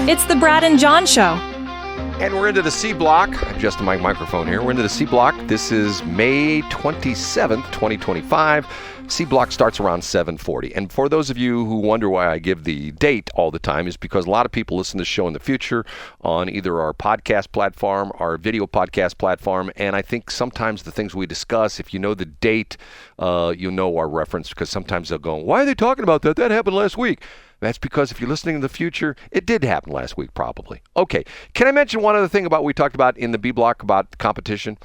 It's the Brad and John Show. And we're into the C block. Adjusting my microphone here. We're into the C block. This is May 27th, 2025. C block starts around 7:40. And for those of you who wonder why I give the date all the time, is because a lot of people listen to the show in the future on either our podcast platform, our video podcast platform, and I think sometimes the things we discuss, if you know the date, you know our reference, because sometimes they'll go, why are they talking about that? That happened last week. That's because if you're listening in the future, it did happen last week probably. Okay, can I mention one other thing about what we talked about in the B block about competition?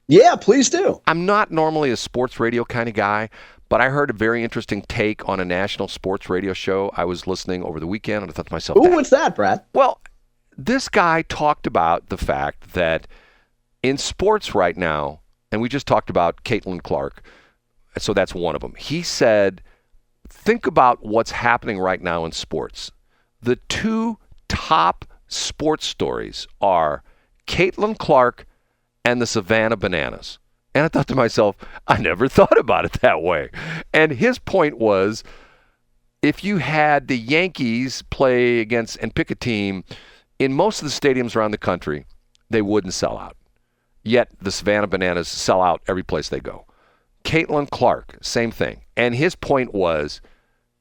Yeah, please do. I'm not normally a sports radio kind of guy, but I heard a very interesting take on a national sports radio show. I was listening over the weekend, and I thought to myself, ooh, what's that, Brad? Well, this guy talked about the fact that in sports right now, and we just talked about Caitlin Clark, so that's one of them. He said, think about what's happening right now in sports. The two top sports stories are Caitlin Clark and the Savannah Bananas. And I thought to myself, I never thought about it that way. And his point was, if you had the Yankees play against and pick a team, in most of the stadiums around the country, they wouldn't sell out. Yet the Savannah Bananas sell out every place they go. Caitlin Clark, same thing. And his point was,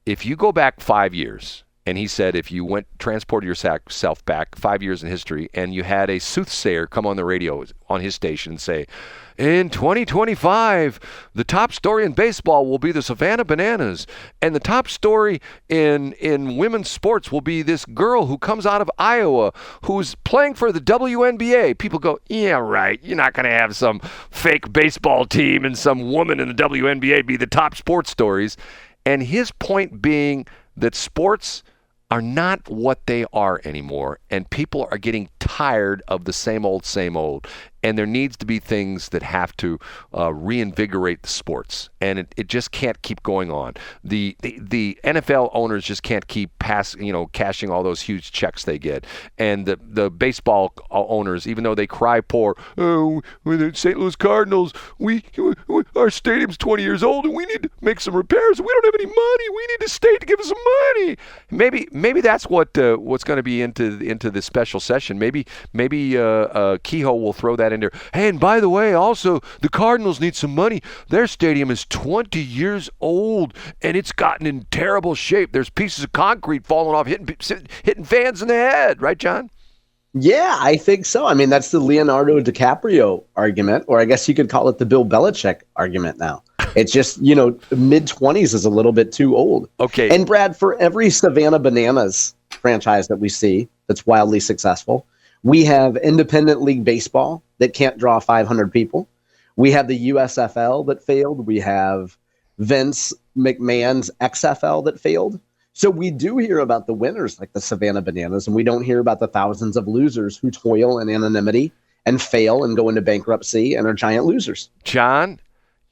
if you go back 5 years, and he said if you transported yourself back 5 years in history and you had a soothsayer come on the radio on his station and say, in 2025, the top story in baseball will be the Savannah Bananas, and the top story in women's sports will be this girl who comes out of Iowa who's playing for the WNBA. People go, yeah, right. You're not going to have some fake baseball team and some woman in the WNBA be the top sports stories. And his point being that sports are not what they are anymore, and people are getting tired of the same old, and there needs to be things that have to reinvigorate the sports, and it just can't keep going on. The NFL owners just can't keep cashing all those huge checks they get, and the baseball owners, even though they cry poor, oh, we're the St. Louis Cardinals, our stadium's 20 years old, and we need to make some repairs, we don't have any money, we need the state to give us some money. Maybe that's what's going to be into this special session. Maybe Kehoe will throw that in there. Hey, and by the way, also the Cardinals need some money. Their stadium is 20 years old and it's gotten in terrible shape. There's pieces of concrete falling off, hitting fans in the head. Right, John? Yeah, I think so. I mean, that's the Leonardo DiCaprio argument, or I guess you could call it the Bill Belichick argument now. It's just, mid-20s is a little bit too old. Okay. And Brad, for every Savannah Bananas franchise that we see that's wildly successful, we have independent league baseball that can't draw 500 people. We have the USFL that failed. We have Vince McMahon's XFL that failed. So we do hear about the winners like the Savannah Bananas, and we don't hear about the thousands of losers who toil in anonymity and fail and go into bankruptcy and are giant losers. John,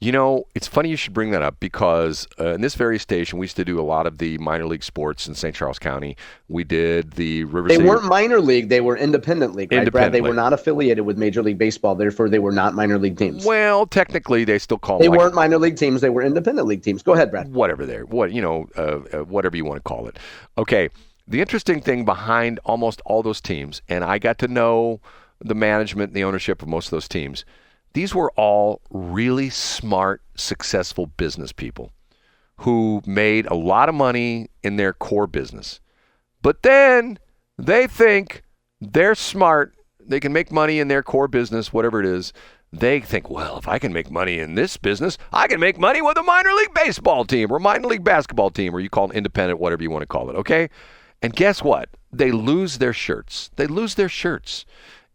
it's funny you should bring that up because in this very station, we used to do a lot of the minor league sports in St. Charles County. We did the River City. They weren't minor league. They were independent league, right, Brad? They were not affiliated with Major League Baseball. Therefore, they were not minor league teams. Well, technically, they still call them. They weren't minor league teams. They were independent league teams. Go ahead, Brad. Whatever whatever you want to call it. Okay. The interesting thing behind almost all those teams, and I got to know the management and the ownership of most of those teams, these were all really smart, successful business people who made a lot of money in their core business. But then they think they're smart. They can make money in their core business, whatever it is. They think, well, if I can make money in this business, I can make money with a minor league baseball team or minor league basketball team, or you call it independent, whatever you want to call it, okay? And guess what? They lose their shirts.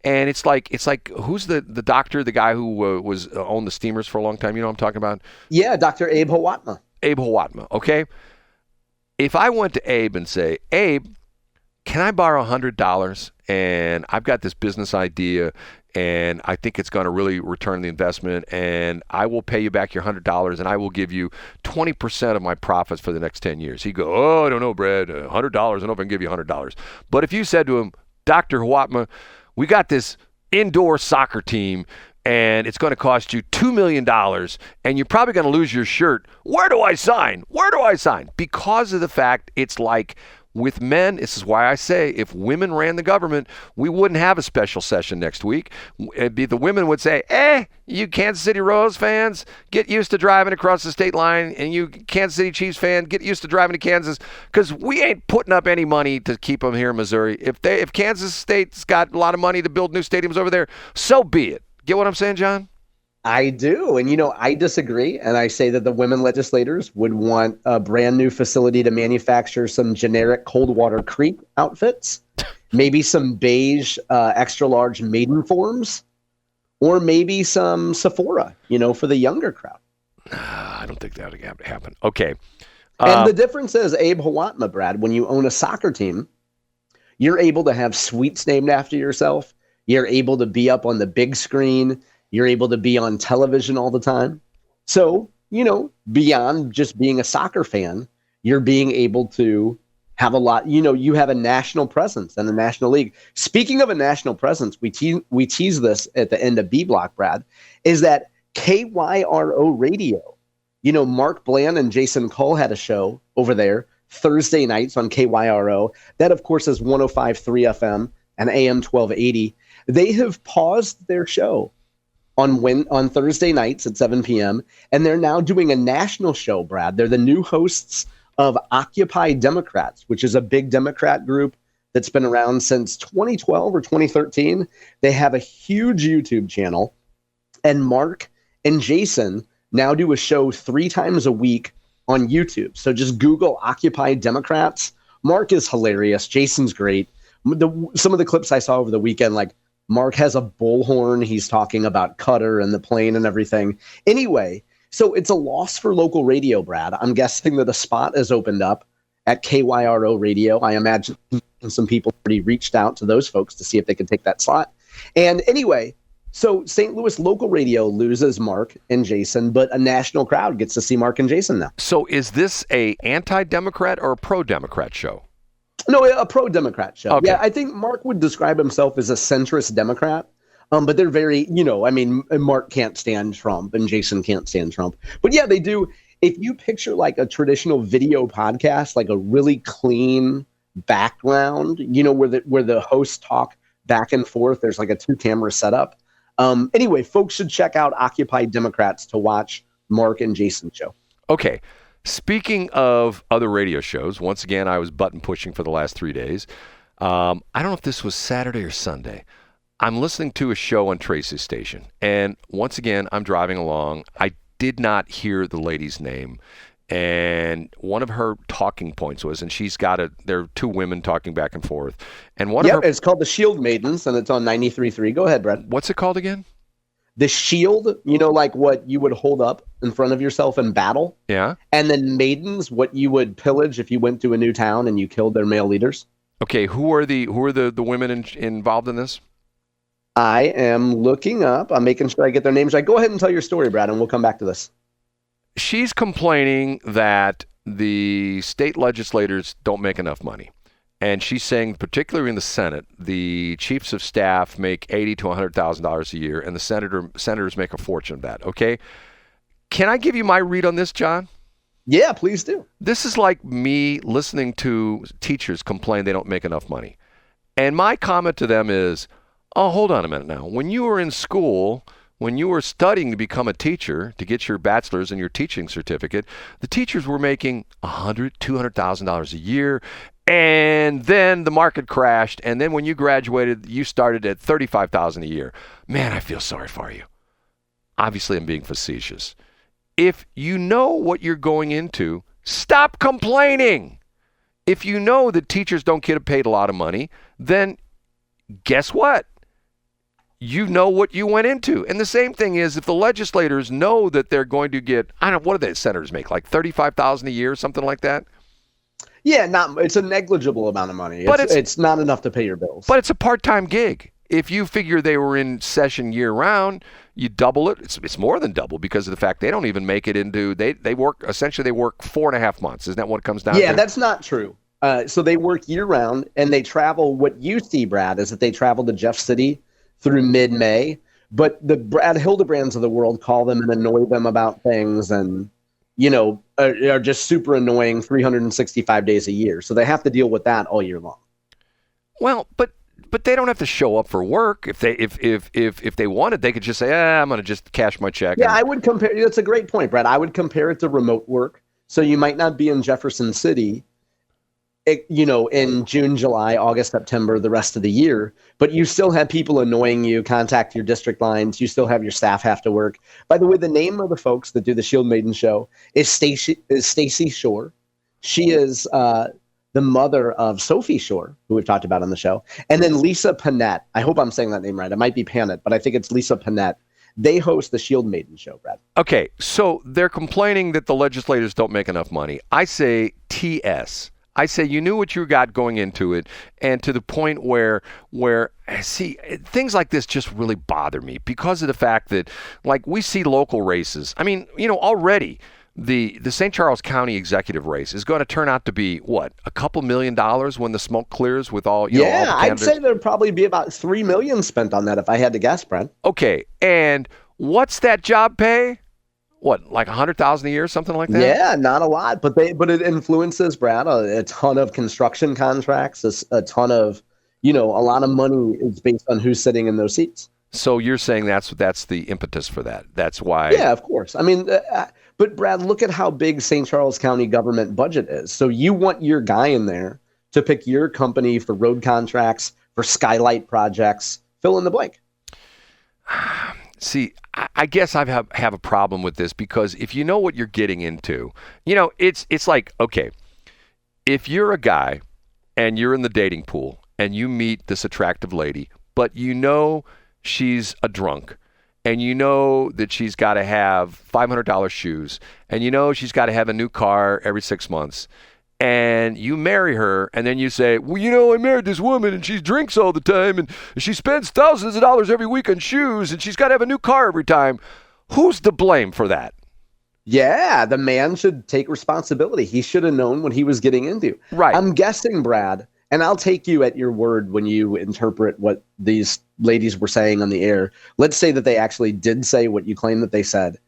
And it's like who's the doctor, the guy who owned the steamers for a long time? You know what I'm talking about? Yeah, Dr. Abe Hawatma. Abe Hawatma, okay? If I went to Abe and say, Abe, can I borrow $100? And I've got this business idea, and I think it's going to really return the investment, and I will pay you back your $100, and I will give you 20% of my profits for the next 10 years. He'd go, oh, I don't know, Brad, $100, I don't know if I can give you $100. But if you said to him, Dr. Hawatma, we got this indoor soccer team, and it's going to cost you $2 million, and you're probably going to lose your shirt. Where do I sign? Because of the fact it's like With men, this is why I say if women ran the government, we wouldn't have a special session next week. The women would say, you Kansas City Royals fans, get used to driving across the state line, and you Kansas City Chiefs fan, get used to driving to Kansas, because we ain't putting up any money to keep them here in Missouri. If Kansas State's got a lot of money to build new stadiums over there, so be it. Get what I'm saying, John? I do. And, I disagree. And I say that the women legislators would want a brand new facility to manufacture some generic Coldwater Creek outfits, maybe some beige extra large maiden forms, or maybe some Sephora, for the younger crowd. I don't think that would happen. Okay. And the difference is, Abe Hawatma, Brad, when you own a soccer team, you're able to have suites named after yourself. You're able to be up on the big screen. You're able to be on television all the time. So, beyond just being a soccer fan, you're being able to have a lot, you have a national presence in the National League. Speaking of a national presence, we tease this at the end of B Block, Brad, is that KYRO Radio, Mark Bland and Jason Kull had a show over there Thursday nights on KYRO. That, of course, is 105.3 FM and AM 1280. They have paused their show on Thursday nights at 7 p.m. And they're now doing a national show, Brad. They're the new hosts of Occupy Democrats, which is a big Democrat group that's been around since 2012 or 2013. They have a huge YouTube channel. And Mark and Jason now do a show 3 times a week on YouTube. So just Google Occupy Democrats. Mark is hilarious. Jason's great. Some of the clips I saw over the weekend, like, Mark has a bullhorn. He's talking about Qatar and the plane and everything. Anyway, so it's a loss for local radio, Brad. I'm guessing that a spot has opened up at KYRO Radio. I imagine some people already reached out to those folks to see if they could take that slot. And anyway, so St. Louis local radio loses Mark and Jason, but a national crowd gets to see Mark and Jason now. So is this a anti-Democrat or a pro-Democrat show? No, a pro-Democrat show. Okay. Yeah, I think Mark would describe himself as a centrist Democrat, but they're very, Mark can't stand Trump and Jason can't stand Trump. But yeah, they do. If you picture like a traditional video podcast, like a really clean background, where the hosts talk back and forth, there's like a 2-camera setup. Anyway, folks should check out Occupy Democrats to watch Mark and Jason's show. Okay. Speaking of other radio shows, once again, I was button pushing for the last 3 days. I don't know if this was Saturday or Sunday. I'm listening to a show on Tracy's station. And once again, I'm driving along. I did not hear the lady's name. And one of her talking points was, and there are 2 women talking back and forth. And it's called the Shield Maidens, and it's on 93.3. Go ahead, Brett. What's it called again? The shield, like what you would hold up in front of yourself in battle. Yeah. And then maidens, what you would pillage if you went to a new town and you killed their male leaders. Okay, who are the women involved in this? I am looking up. I'm making sure I get their names right. Go ahead and tell your story, Brad, and we'll come back to this. She's complaining that the state legislators don't make enough money. And she's saying, particularly in the Senate, the chiefs of staff make $80,000 to $100,000 a year, and the senators make a fortune of that. Okay, can I give you my read on this, John? Yeah, please do. This is like me listening to teachers complain they don't make enough money, and my comment to them is, "Oh, hold on a minute now. When you were in school, when you were studying to become a teacher to get your bachelor's and your teaching certificate, the teachers were making $100,000, $200,000 a year." And then the market crashed, and then when you graduated, you started at $35,000 a year. Man, I feel sorry for you. Obviously, I'm being facetious. If you know what you're going into, stop complaining. If you know that teachers don't get paid a lot of money, then guess what? You know what you went into. And the same thing is, if the legislators know that they're going to get, what do the senators make, like $35,000 a year, something like that? Yeah, it's a negligible amount of money. It's not enough to pay your bills. But it's a part-time gig. If you figure they were in session year-round, you double it. It's more than double because of the fact they don't even make it into they work 4.5 months. Isn't that what it comes down to? Yeah, that's not true. So they work year-round, and they travel. What you see, Brad, is that they travel to Jeff City through mid-May. But the Brad Hildebrands of the world call them and annoy them about things, and are just super annoying 365 days a year. So they have to deal with that all year long. Well, but they don't have to show up for work. If they wanted, they could just say, I'm going to just cash my check. Yeah, I would compare. That's a great point, Brad. I would compare it to remote work. So you might not be in Jefferson City, in June, July, August, September, the rest of the year, but you still have people annoying you, contact your district lines. You still have your staff have to work. By the way, the name of the folks that do the Shield Maiden show is Stacy Shore. She is the mother of Sophie Shore, who we've talked about on the show, and then Lisa Panett. I hope I'm saying that name right. It might be Panett, but I think it's Lisa Panett. They host the Shield Maiden show, Brad. Okay, so they're complaining that the legislators don't make enough money. I say TS. I say you knew what you got going into it, and to the point where see, things like this just really bother me because of the fact that, like, we see local races. I mean, already the St. Charles County executive race is going to turn out to be, what, a couple $1 million when the smoke clears with all, all the I'd say there'd probably be about $3 million spent on that if I had to guess, Brad. Okay, and what's that job pay? What, like $100,000 a year, something like that? Yeah, not a lot, but it influences, Brad, a ton of construction contracts, a ton of, a lot of money is based on who's sitting in those seats. So you're saying that's the impetus for that. That's why. Yeah, of course. I mean, but Brad, look at how big St. Charles County government budget is. So you want your guy in there to pick your company for road contracts, for skylight projects, fill in the blank. See, I guess I have a problem with this because if you know what you're getting into, it's like, okay, if you're a guy and you're in the dating pool and you meet this attractive lady, but she's a drunk and that she's got to have $500 shoes and she's got to have a new car every 6 months, and you marry her, and then you say, well, I married this woman, and she drinks all the time, and she spends thousands of dollars every week on shoes, and she's got to have a new car every time. Who's to blame for that? Yeah, the man should take responsibility. He should have known what he was getting into. Right. I'm guessing, Brad, and I'll take you at your word when you interpret what these ladies were saying on the air. Let's say that they actually did say what you claim that they said.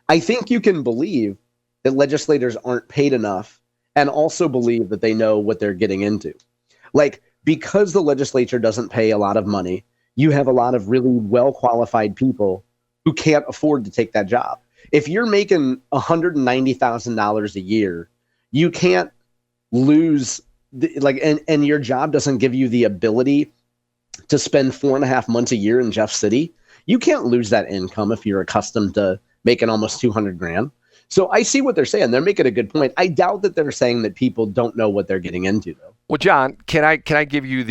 I think you can believe that legislators aren't paid enough and also believe that they know what they're getting into. Like, because the legislature doesn't pay a lot of money, you have a lot of really well-qualified people who can't afford to take that job. If you're making $190,000 a year, you can't lose, and your job doesn't give you the ability to spend 4.5 months a year in Jeff City. You can't lose that income if you're accustomed to making almost $200,000. So I see what they're saying. They're making a good point. I doubt that they're saying that people don't know what they're getting into, though. Well, John, can I give you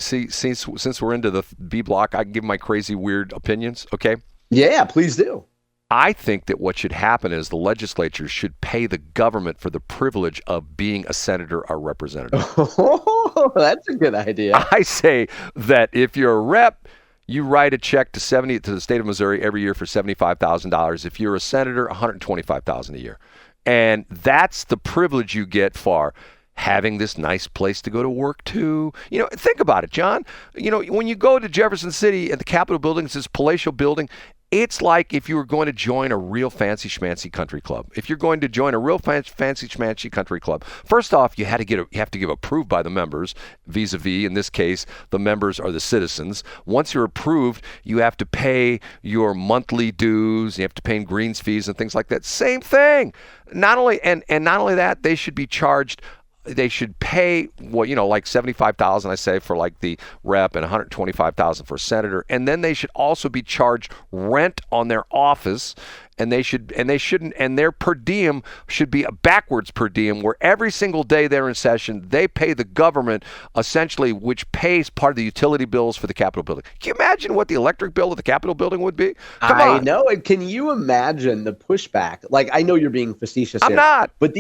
since we're into the B block, I can give my crazy, weird opinions, okay? Yeah, please do. I think that what should happen is the legislature should pay the government for the privilege of being a senator or representative. Oh, that's a good idea. I say that if you're a rep, you write a check to the state of Missouri every year for $75,000. If you're a senator, $125,000 a year. And that's the privilege you get for having this nice place to go to work to. Think about it, John. When you go to Jefferson City at the Capitol building, it's this palatial building. It's like if you were going to join a real fancy schmancy country club. If you're going to join a real fancy schmancy country club, first off, you have to give approved by the members, vis-a-vis, in this case, the members are the citizens. Once you're approved, you have to pay your monthly dues, you have to pay greens fees and things like that. Same thing. Not only that, they should be charged. They should pay like $75,000, I say, for like the rep, and $125,000 for senator, and then they should also be charged rent on their office, and their per diem should be a backwards per diem, where every single day they're in session, they pay the government essentially, which pays part of the utility bills for the Capitol building. Can you imagine what the electric bill of the Capitol building would be? Come on. I know it. Can you imagine the pushback? Like, I know you're being facetious here. I'm not. But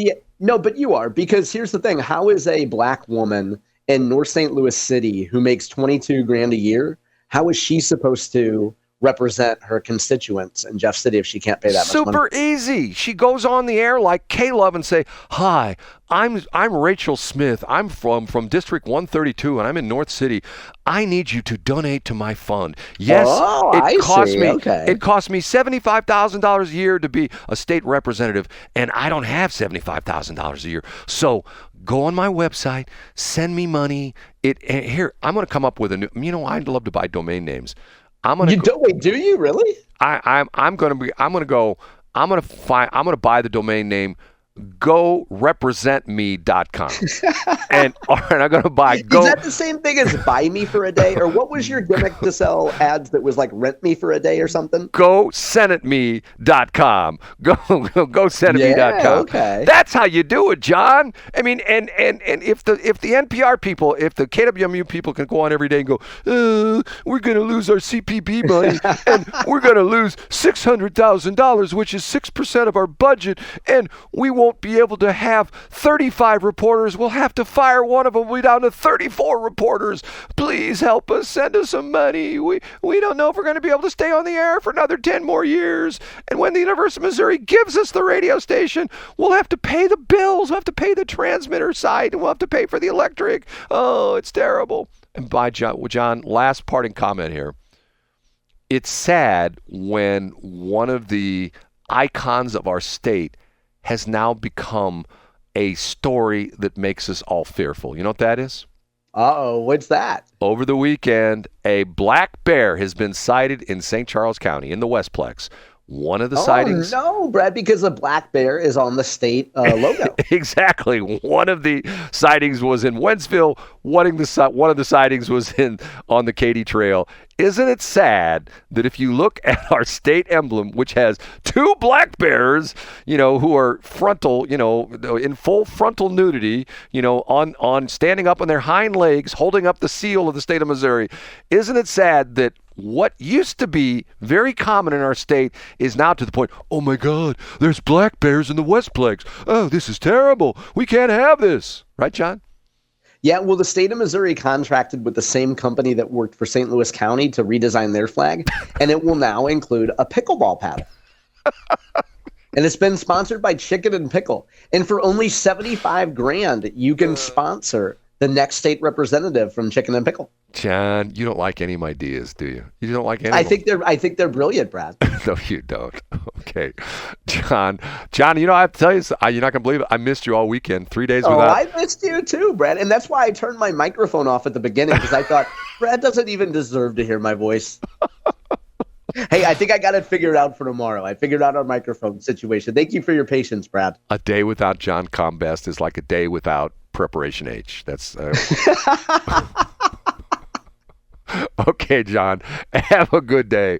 you are, because here's the thing. How is a black woman in North St. Louis City who makes $22,000 a year, how is she supposed to represent her constituents in Jeff City if she can't pay that much money? Super easy. She goes on the air like K-Love and say, "Hi, I'm Rachel Smith. I'm from District 132 and I'm in North City. I need you to donate to my fund." Yes, it cost me $75,000 a year to be a state representative, and I don't have $75,000 a year. So go on my website, send me money. And here, I'm going to come up with a new. I'd love to buy domain names. Do you really? I'm going to buy the domain name gorepresentme.com. and I'm going to buy go. Is that the same thing as buy me for a day? Or what was your gimmick to sell ads that was like rent me for a day or something? GoSenatMe.com. GoSenatMe.com. Yeah, okay. That's how you do it, John. I mean, and if the NPR people, if the KWMU people can go on every day and go, we're going to lose our CPB money and we're going to lose $600,000, which is 6% of our budget, and we won't be able to have 35 reporters. We'll have to fire one of them. We're down to 34 reporters. Please help us. Send us some money. We don't know if we're going to be able to stay on the air for another 10 more years. And when the University of Missouri gives us the radio station, we'll have to pay the bills. We'll have to pay the transmitter site, and we'll have to pay for the electric. Oh, it's terrible. And by John, last parting comment here. It's sad when one of the icons of our state has now become a story that makes us all fearful. You know what that is? Uh-oh, what's that? Over the weekend, a black bear has been sighted in St. Charles County in the Westplex. One of the sightings. Oh, no, Brad, because the black bear is on the state logo. Exactly. One of the sightings was in Wentzville. One of the sightings was on the Katy Trail. Isn't it sad that if you look at our state emblem, which has two black bears, who are frontal, in full frontal nudity, on standing up on their hind legs, holding up the seal of the state of Missouri, isn't it sad that what used to be very common in our state is now to the point, oh my God, there's black bears in the Westplex. Oh, this is terrible. We can't have this. Right, John? Yeah, well, the state of Missouri contracted with the same company that worked for St. Louis County to redesign their flag, and it will now include a pickleball paddle. And it's been sponsored by Chicken and Pickle. And for only $75,000, you can sponsor the next state representative from Chicken and Pickle. John, you don't like any of my ideas, do you? You don't like any I of them? I think they're brilliant, Brad. No, you don't. Okay. John, I have to tell you, you're not going to believe it. I missed you all weekend, 3 days without. Oh, I missed you too, Brad. And that's why I turned my microphone off at the beginning, because I thought, Brad doesn't even deserve to hear my voice. Hey, I think I got it figured out for tomorrow. I figured out our microphone situation. Thank you for your patience, Brad. A day without John Combest is like a day without Preparation H. That's okay, John. Have a good day.